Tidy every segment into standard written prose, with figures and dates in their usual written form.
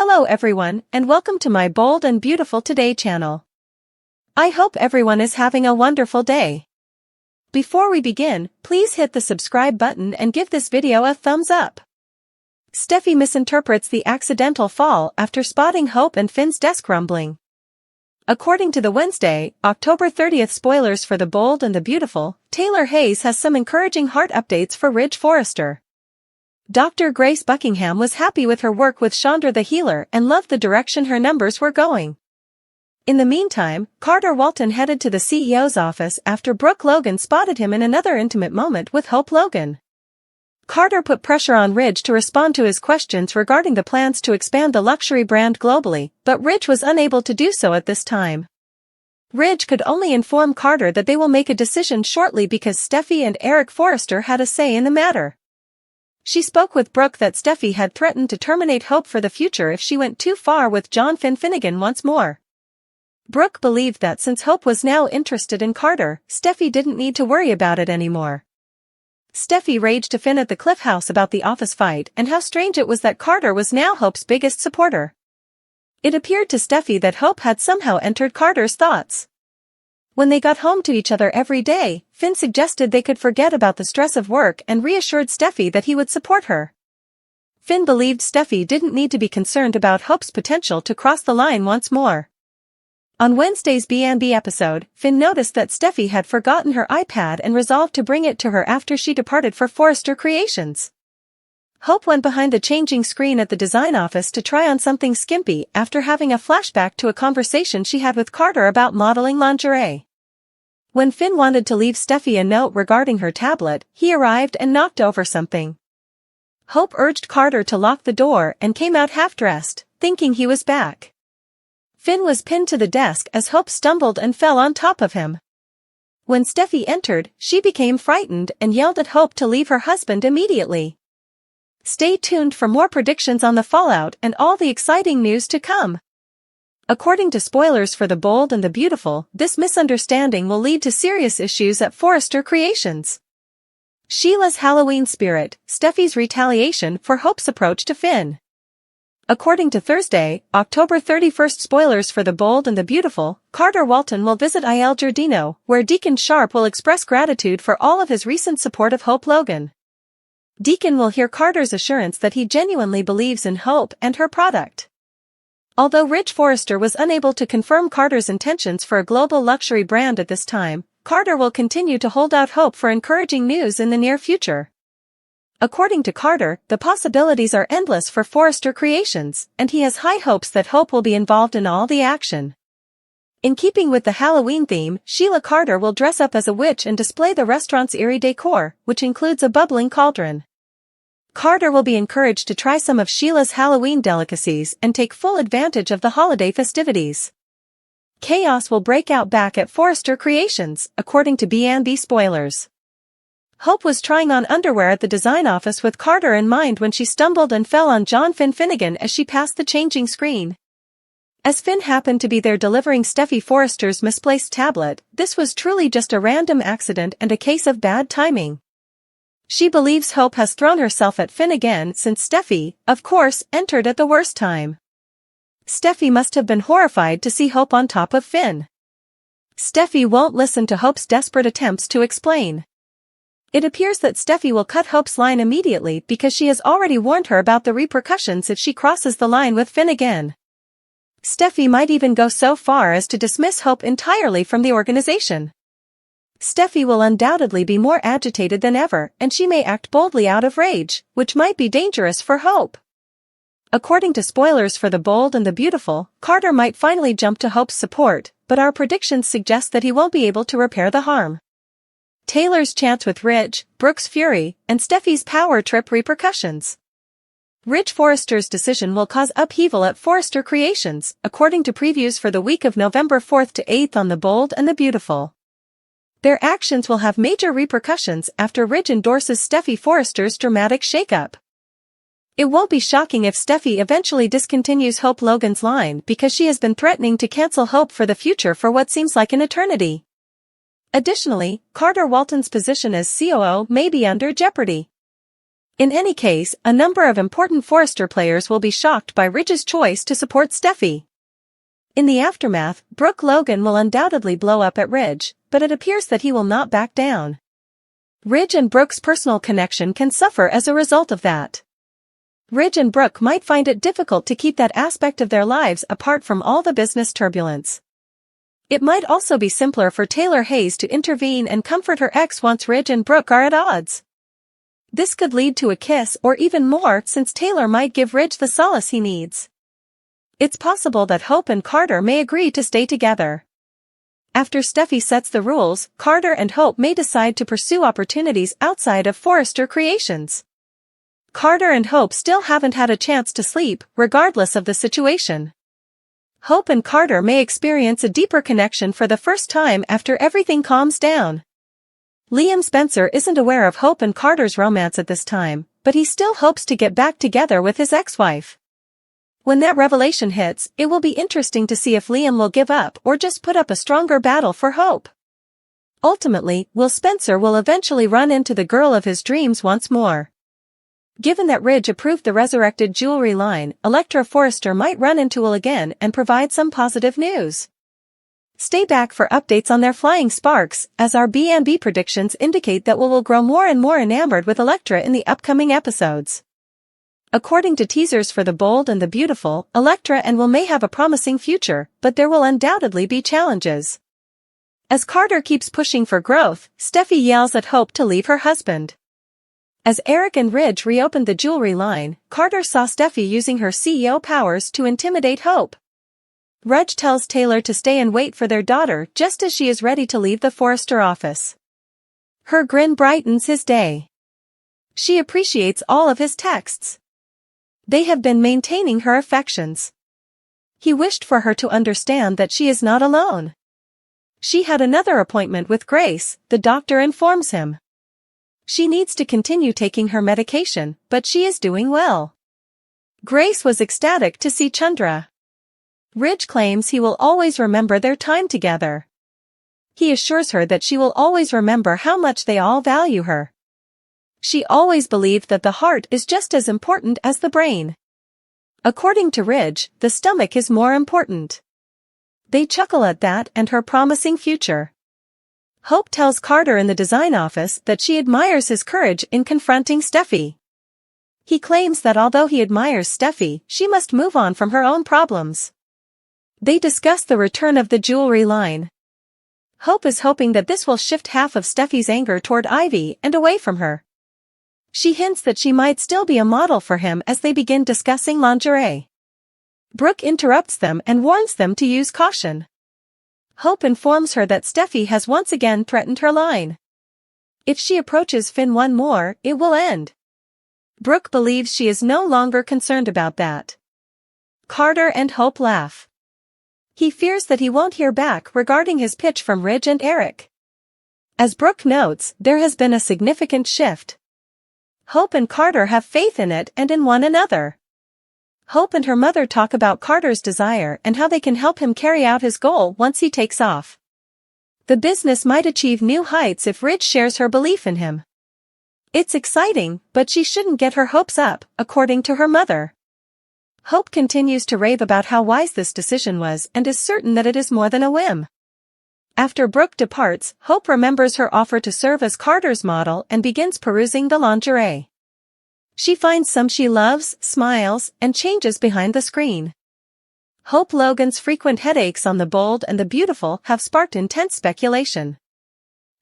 Hello everyone, and welcome to my Bold and Beautiful Today channel. I hope everyone is having a wonderful day. Before we begin, please hit the subscribe button and give this video a thumbs up. Steffy misinterprets the accidental fall after spotting Hope and Finn's desk rumbling. According to the Wednesday, October 30th spoilers for The Bold and the Beautiful, Taylor Hayes has some encouraging heart updates for Ridge Forrester. Dr. Grace Buckingham was happy with her work with Chandra the Healer and loved the direction her numbers were going. In the meantime, Carter Walton headed to the CEO's office after Brooke Logan spotted him in another intimate moment with Hope Logan. Carter put pressure on Ridge to respond to his questions regarding the plans to expand the luxury brand globally, but Ridge was unable to do so at this time. Ridge could only inform Carter that they will make a decision shortly because Steffy and Eric Forrester had a say in the matter. She spoke with Brooke that Steffy had threatened to terminate Hope for the future if she went too far with John Finnegan once more. Brooke believed that since Hope was now interested in Carter, Steffy didn't need to worry about it anymore. Steffy raged to Finn at the Cliff House about the office fight and how strange it was that Carter was now Hope's biggest supporter. It appeared to Steffy that Hope had somehow entered Carter's thoughts. When they got home to each other every day, Finn suggested they could forget about the stress of work and reassured Steffy that he would support her. Finn believed Steffy didn't need to be concerned about Hope's potential to cross the line once more. On Wednesday's B&B episode, Finn noticed that Steffy had forgotten her iPad and resolved to bring it to her after she departed for Forrester Creations. Hope went behind the changing screen at the design office to try on something skimpy after having a flashback to a conversation she had with Carter about modeling lingerie. When Finn wanted to leave Steffy a note regarding her tablet, he arrived and knocked over something. Hope urged Carter to lock the door and came out half-dressed, thinking he was back. Finn was pinned to the desk as Hope stumbled and fell on top of him. When Steffy entered, she became frightened and yelled at Hope to leave her husband immediately. Stay tuned for more predictions on the fallout and all the exciting news to come. According to spoilers for The Bold and the Beautiful, this misunderstanding will lead to serious issues at Forrester Creations. Sheila's Halloween spirit, Steffy's retaliation for Hope's approach to Finn. According to Thursday, October 31st spoilers for The Bold and the Beautiful, Carter Walton will visit Il Giardino, where Deacon Sharp will express gratitude for all of his recent support of Hope Logan. Deacon will hear Carter's assurance that he genuinely believes in Hope and her product. Although Ridge Forrester was unable to confirm Carter's intentions for a global luxury brand at this time, Carter will continue to hold out hope for encouraging news in the near future. According to Carter, the possibilities are endless for Forrester Creations, and he has high hopes that Hope will be involved in all the action. In keeping with the Halloween theme, Sheila Carter will dress up as a witch and display the restaurant's eerie decor, which includes a bubbling cauldron. Carter will be encouraged to try some of Sheila's Halloween delicacies and take full advantage of the holiday festivities. Chaos will break out back at Forrester Creations, according to B&B spoilers. Hope was trying on underwear at the design office with Carter in mind when she stumbled and fell on John Finnegan as she passed the changing screen. As Finn happened to be there delivering Steffy Forrester's misplaced tablet, this was truly just a random accident and a case of bad timing. She believes Hope has thrown herself at Finn again since Steffy, of course, entered at the worst time. Steffy must have been horrified to see Hope on top of Finn. Steffy won't listen to Hope's desperate attempts to explain. It appears that Steffy will cut Hope's line immediately because she has already warned her about the repercussions if she crosses the line with Finn again. Steffy might even go so far as to dismiss Hope entirely from the organization. Steffy will undoubtedly be more agitated than ever, and she may act boldly out of rage, which might be dangerous for Hope. According to spoilers for The Bold and the Beautiful, Carter might finally jump to Hope's support, but our predictions suggest that he won't be able to repair the harm. Taylor's chance with Ridge, Brooke's fury, and Steffy's power trip repercussions. Ridge Forrester's decision will cause upheaval at Forrester Creations, according to previews for the week of November 4th to 8th on The Bold and the Beautiful. Their actions will have major repercussions after Ridge endorses Steffy Forrester's dramatic shakeup. It won't be shocking if Steffy eventually discontinues Hope Logan's line because she has been threatening to cancel Hope for the future for what seems like an eternity. Additionally, Carter Walton's position as COO may be under jeopardy. In any case, a number of important Forrester players will be shocked by Ridge's choice to support Steffy. In the aftermath, Brooke Logan will undoubtedly blow up at Ridge, but it appears that he will not back down. Ridge and Brooke's personal connection can suffer as a result of that. Ridge and Brooke might find it difficult to keep that aspect of their lives apart from all the business turbulence. It might also be simpler for Taylor Hayes to intervene and comfort her ex once Ridge and Brooke are at odds. This could lead to a kiss or even more, since Taylor might give Ridge the solace he needs. It's possible that Hope and Carter may agree to stay together. After Steffy sets the rules, Carter and Hope may decide to pursue opportunities outside of Forrester Creations. Carter and Hope still haven't had a chance to sleep, regardless of the situation. Hope and Carter may experience a deeper connection for the first time after everything calms down. Liam Spencer isn't aware of Hope and Carter's romance at this time, but he still hopes to get back together with his ex-wife. When that revelation hits, it will be interesting to see if Liam will give up or just put up a stronger battle for Hope. Ultimately, Will Spencer will eventually run into the girl of his dreams once more. Given that Ridge approved the resurrected jewelry line, Elektra Forrester might run into Will again and provide some positive news. Stay back for updates on their flying sparks, as our B&B predictions indicate that Will grow more and more enamored with Elektra in the upcoming episodes. According to teasers for The Bold and the Beautiful, Elektra and Will may have a promising future, but there will undoubtedly be challenges. As Carter keeps pushing for growth, Steffy yells at Hope to leave her husband. As Eric and Ridge reopened the jewelry line, Carter saw Steffy using her CEO powers to intimidate Hope. Ridge tells Taylor to stay and wait for their daughter just as she is ready to leave the Forrester office. Her grin brightens his day. She appreciates all of his texts. They have been maintaining her affections. He wished for her to understand that she is not alone. She had another appointment with Grace, the doctor informs him. She needs to continue taking her medication, but she is doing well. Grace was ecstatic to see Chandra. Ridge claims he will always remember their time together. He assures her that she will always remember how much they all value her. She always believed that the heart is just as important as the brain. According to Ridge, the stomach is more important. They chuckle at that and her promising future. Hope tells Carter in the design office that she admires his courage in confronting Steffy. He claims that although he admires Steffy, she must move on from her own problems. They discuss the return of the jewelry line. Hope is hoping that this will shift half of Steffy's anger toward Ivy and away from her. She hints that she might still be a model for him as they begin discussing lingerie. Brooke interrupts them and warns them to use caution. Hope informs her that Steffy has once again threatened her line. If she approaches Finn one more, it will end. Brooke believes she is no longer concerned about that. Carter and Hope laugh. He fears that he won't hear back regarding his pitch from Ridge and Eric. As Brooke notes, there has been a significant shift. Hope and Carter have faith in it and in one another. Hope and her mother talk about Carter's desire and how they can help him carry out his goal once he takes off. The business might achieve new heights if Ridge shares her belief in him. It's exciting, but she shouldn't get her hopes up, according to her mother. Hope continues to rave about how wise this decision was and is certain that it is more than a whim. After Brooke departs, Hope remembers her offer to serve as Carter's model and begins perusing the lingerie. She finds some she loves, smiles, and changes behind the screen. Hope Logan's frequent headaches on The Bold and the Beautiful have sparked intense speculation.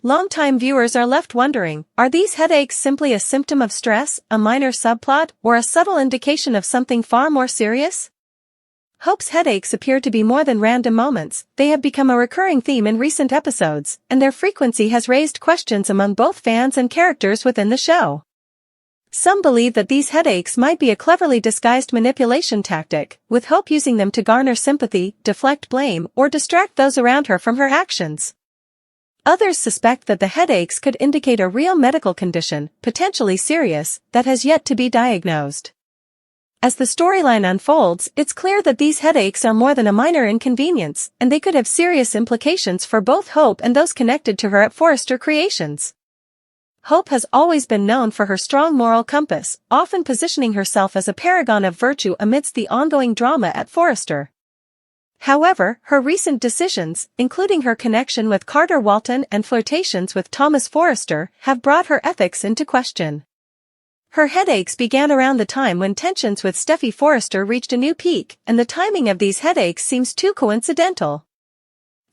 Longtime viewers are left wondering, are these headaches simply a symptom of stress, a minor subplot, or a subtle indication of something far more serious? Hope's headaches appear to be more than random moments. They have become a recurring theme in recent episodes, and their frequency has raised questions among both fans and characters within the show. Some believe that these headaches might be a cleverly disguised manipulation tactic, with Hope using them to garner sympathy, deflect blame, or distract those around her from her actions. Others suspect that the headaches could indicate a real medical condition, potentially serious, that has yet to be diagnosed. As the storyline unfolds, it's clear that these headaches are more than a minor inconvenience, and they could have serious implications for both Hope and those connected to her at Forrester Creations. Hope has always been known for her strong moral compass, often positioning herself as a paragon of virtue amidst the ongoing drama at Forrester. However, her recent decisions, including her connection with Carter Walton and flirtations with Thomas Forrester, have brought her ethics into question. Her headaches began around the time when tensions with Steffy Forrester reached a new peak, and the timing of these headaches seems too coincidental.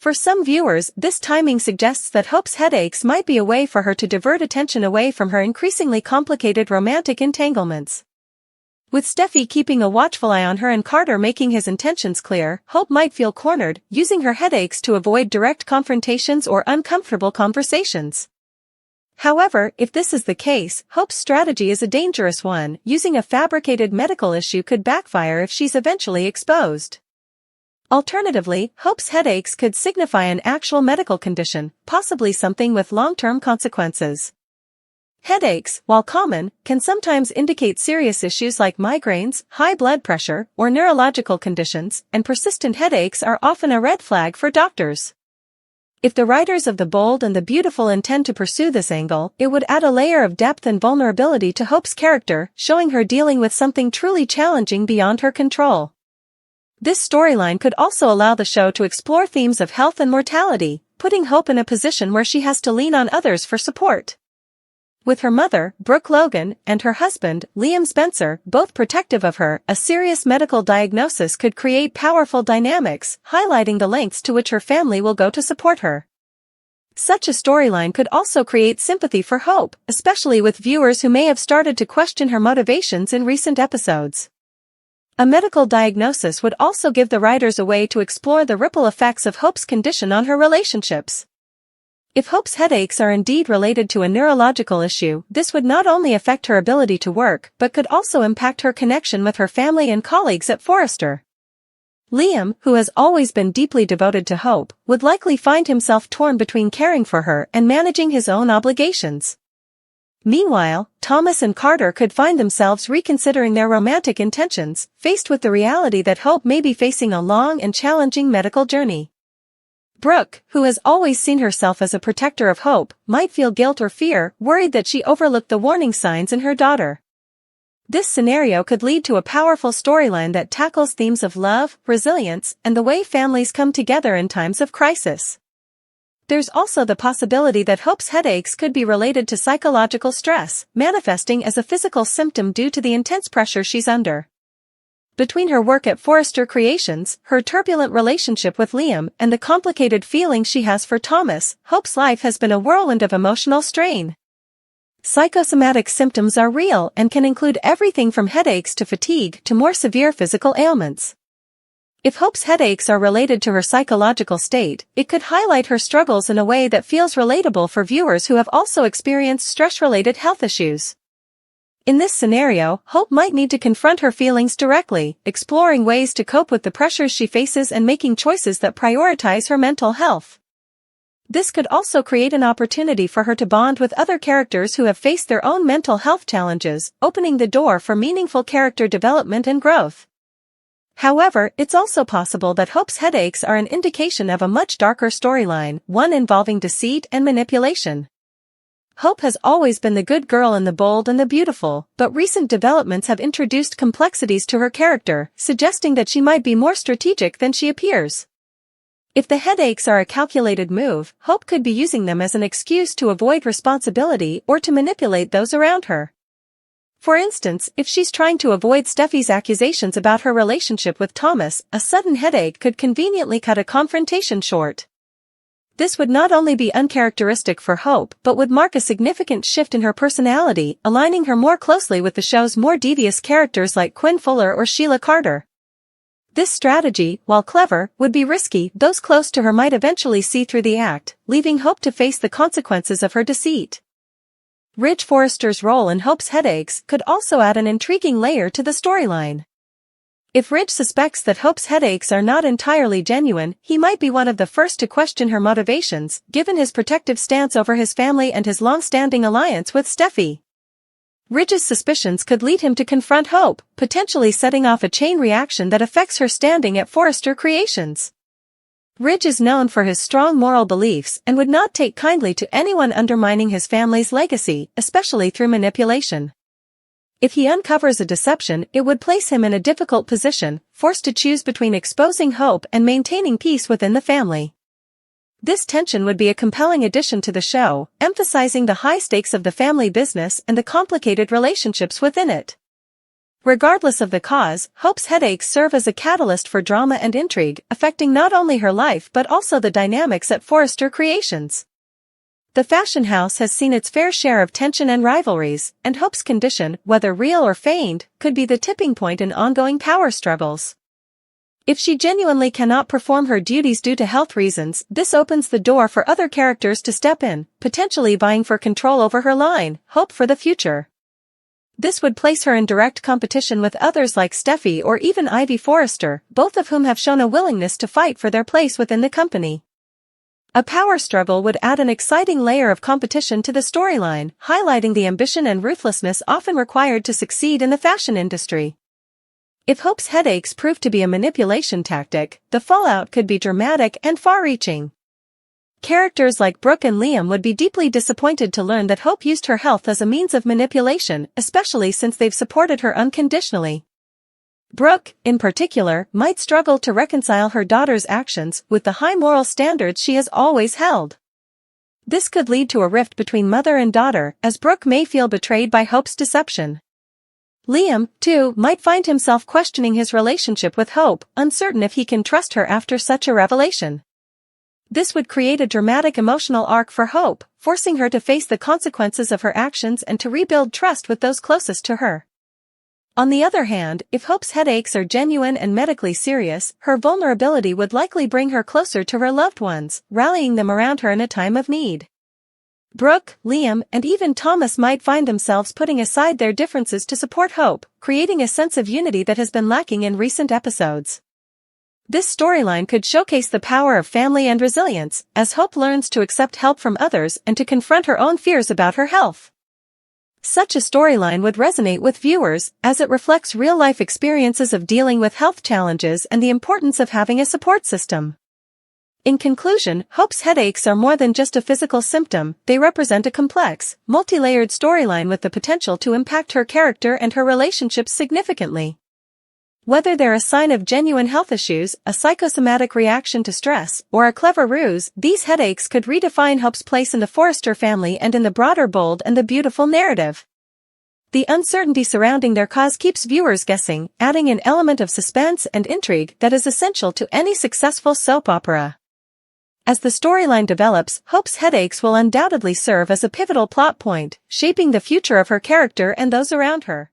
For some viewers, this timing suggests that Hope's headaches might be a way for her to divert attention away from her increasingly complicated romantic entanglements. With Steffy keeping a watchful eye on her and Carter making his intentions clear, Hope might feel cornered, using her headaches to avoid direct confrontations or uncomfortable conversations. However, if this is the case, Hope's strategy is a dangerous one. Using a fabricated medical issue could backfire if she's eventually exposed. Alternatively, Hope's headaches could signify an actual medical condition, possibly something with long-term consequences. Headaches, while common, can sometimes indicate serious issues like migraines, high blood pressure, or neurological conditions, and persistent headaches are often a red flag for doctors. If the writers of The Bold and the Beautiful intend to pursue this angle, it would add a layer of depth and vulnerability to Hope's character, showing her dealing with something truly challenging beyond her control. This storyline could also allow the show to explore themes of health and mortality, putting Hope in a position where she has to lean on others for support. With her mother, Brooke Logan, and her husband, Liam Spencer, both protective of her, a serious medical diagnosis could create powerful dynamics, highlighting the lengths to which her family will go to support her. Such a storyline could also create sympathy for Hope, especially with viewers who may have started to question her motivations in recent episodes. A medical diagnosis would also give the writers a way to explore the ripple effects of Hope's condition on her relationships. If Hope's headaches are indeed related to a neurological issue, this would not only affect her ability to work, but could also impact her connection with her family and colleagues at Forrester. Liam, who has always been deeply devoted to Hope, would likely find himself torn between caring for her and managing his own obligations. Meanwhile, Thomas and Carter could find themselves reconsidering their romantic intentions, faced with the reality that Hope may be facing a long and challenging medical journey. Brooke, who has always seen herself as a protector of Hope, might feel guilt or fear, worried that she overlooked the warning signs in her daughter. This scenario could lead to a powerful storyline that tackles themes of love, resilience, and the way families come together in times of crisis. There's also the possibility that Hope's headaches could be related to psychological stress, manifesting as a physical symptom due to the intense pressure she's under. Between her work at Forrester Creations, her turbulent relationship with Liam, and the complicated feelings she has for Thomas, Hope's life has been a whirlwind of emotional strain. Psychosomatic symptoms are real and can include everything from headaches to fatigue to more severe physical ailments. If Hope's headaches are related to her psychological state, it could highlight her struggles in a way that feels relatable for viewers who have also experienced stress-related health issues. In this scenario, Hope might need to confront her feelings directly, exploring ways to cope with the pressures she faces and making choices that prioritize her mental health. This could also create an opportunity for her to bond with other characters who have faced their own mental health challenges, opening the door for meaningful character development and growth. However, it's also possible that Hope's headaches are an indication of a much darker storyline, one involving deceit and manipulation. Hope has always been the good girl in The Bold and the Beautiful, but recent developments have introduced complexities to her character, suggesting that she might be more strategic than she appears. If the headaches are a calculated move, Hope could be using them as an excuse to avoid responsibility or to manipulate those around her. For instance, if she's trying to avoid Steffy's accusations about her relationship with Thomas, a sudden headache could conveniently cut a confrontation short. This would not only be uncharacteristic for Hope, but would mark a significant shift in her personality, aligning her more closely with the show's more devious characters like Quinn Fuller or Sheila Carter. This strategy, while clever, would be risky. Those close to her might eventually see through the act, leaving Hope to face the consequences of her deceit. Ridge Forrester's role in Hope's headaches could also add an intriguing layer to the storyline. If Ridge suspects that Hope's headaches are not entirely genuine, he might be one of the first to question her motivations, given his protective stance over his family and his long-standing alliance with Steffy. Ridge's suspicions could lead him to confront Hope, potentially setting off a chain reaction that affects her standing at Forrester Creations. Ridge is known for his strong moral beliefs and would not take kindly to anyone undermining his family's legacy, especially through manipulation. If he uncovers a deception, it would place him in a difficult position, forced to choose between exposing Hope and maintaining peace within the family. This tension would be a compelling addition to the show, emphasizing the high stakes of the family business and the complicated relationships within it. Regardless of the cause, Hope's headaches serve as a catalyst for drama and intrigue, affecting not only her life but also the dynamics at Forrester Creations. The fashion house has seen its fair share of tension and rivalries, and Hope's condition, whether real or feigned, could be the tipping point in ongoing power struggles. If she genuinely cannot perform her duties due to health reasons, this opens the door for other characters to step in, potentially vying for control over her line, Hope for the future. This would place her in direct competition with others like Steffy or even Ivy Forrester, both of whom have shown a willingness to fight for their place within the company. A power struggle would add an exciting layer of competition to the storyline, highlighting the ambition and ruthlessness often required to succeed in the fashion industry. If Hope's headaches prove to be a manipulation tactic, the fallout could be dramatic and far-reaching. Characters like Brooke and Liam would be deeply disappointed to learn that Hope used her health as a means of manipulation, especially since they've supported her unconditionally. Brooke, in particular, might struggle to reconcile her daughter's actions with the high moral standards she has always held. This could lead to a rift between mother and daughter, as Brooke may feel betrayed by Hope's deception. Liam, too, might find himself questioning his relationship with Hope, uncertain if he can trust her after such a revelation. This would create a dramatic emotional arc for Hope, forcing her to face the consequences of her actions and to rebuild trust with those closest to her. On the other hand, if Hope's headaches are genuine and medically serious, her vulnerability would likely bring her closer to her loved ones, rallying them around her in a time of need. Brooke, Liam, and even Thomas might find themselves putting aside their differences to support Hope, creating a sense of unity that has been lacking in recent episodes. This storyline could showcase the power of family and resilience, as Hope learns to accept help from others and to confront her own fears about her health. Such a storyline would resonate with viewers, as it reflects real-life experiences of dealing with health challenges and the importance of having a support system. In conclusion, Hope's headaches are more than just a physical symptom, they represent a complex, multi-layered storyline with the potential to impact her character and her relationships significantly. Whether they're a sign of genuine health issues, a psychosomatic reaction to stress, or a clever ruse, these headaches could redefine Hope's place in the Forrester family and in the broader Bold and the Beautiful narrative. The uncertainty surrounding their cause keeps viewers guessing, adding an element of suspense and intrigue that is essential to any successful soap opera. As the storyline develops, Hope's headaches will undoubtedly serve as a pivotal plot point, shaping the future of her character and those around her.